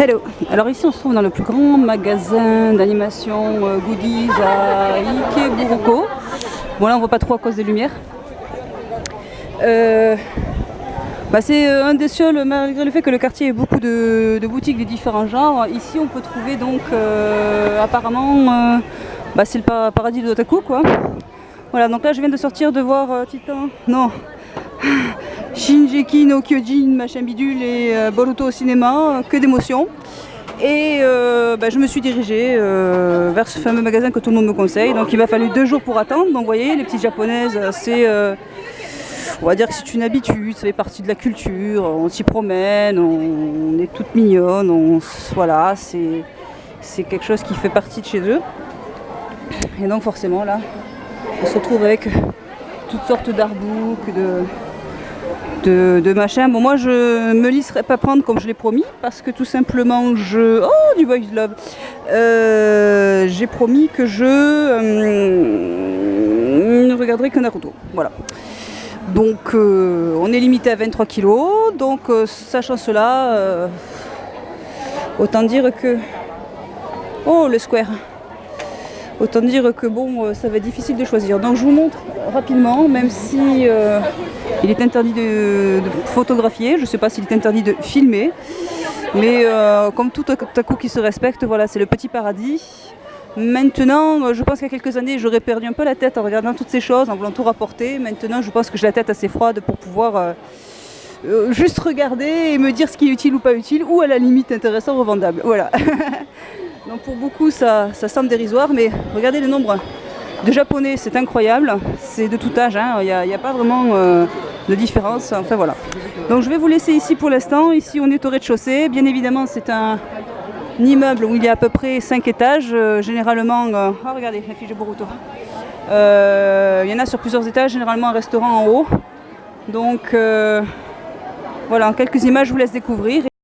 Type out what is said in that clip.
Hello. Alors ici on se trouve dans le plus grand magasin d'animation goodies à Ikeburuko. Bon là on voit pas trop à cause des lumières. C'est un des seuls, malgré le fait que le quartier ait beaucoup de boutiques de différents genres. Ici on peut trouver donc apparemment c'est le paradis de l'otaku quoi. Voilà, donc là je viens de sortir de voir Titan, non, Shinjeki no Kyojin, machin bidule et Boruto au cinéma, que d'émotions. Et je me suis dirigée vers ce fameux magasin que tout le monde me conseille. Donc il m'a fallu 2 jours pour attendre. Donc vous voyez, les petites japonaises, c'est, on va dire que c'est une habitude, ça fait partie de la culture. On s'y promène, on est toutes mignonnes, voilà, c'est quelque chose qui fait partie de chez eux. Et donc forcément là, on se retrouve avec toutes sortes d'artbooks, de machin. Bon, moi je me laisserai pas prendre comme je l'ai promis parce que tout simplement oh, du boys love, j'ai promis que je ne regarderai que Naruto, voilà. Donc on est limité à 23 kilos, donc sachant cela, autant dire que oh le square, autant dire que bon, ça va être difficile de choisir. Donc je vous montre rapidement, même si il est interdit de photographier, je ne sais pas s'il est interdit de filmer, mais comme tout otaku qui se respecte, voilà, c'est le petit paradis. Maintenant, je pense qu'il y a quelques années, j'aurais perdu un peu la tête en regardant toutes ces choses, en voulant tout rapporter. Maintenant, je pense que j'ai la tête assez froide pour pouvoir juste regarder et me dire ce qui est utile ou pas utile, ou à la limite intéressant, revendable. Voilà. Donc pour beaucoup, ça semble dérisoire, mais regardez le nombre de japonais, c'est incroyable. C'est de tout âge, hein. Il n'y a pas vraiment de différence. Enfin voilà. Donc je vais vous laisser ici pour l'instant. Ici, on est au rez-de-chaussée. Bien évidemment, c'est un immeuble où il y a à peu près 5 étages. Généralement, regardez, la fiche de Boruto. Il y en a sur plusieurs étages, généralement un restaurant en haut. Donc voilà, en quelques images, je vous laisse découvrir.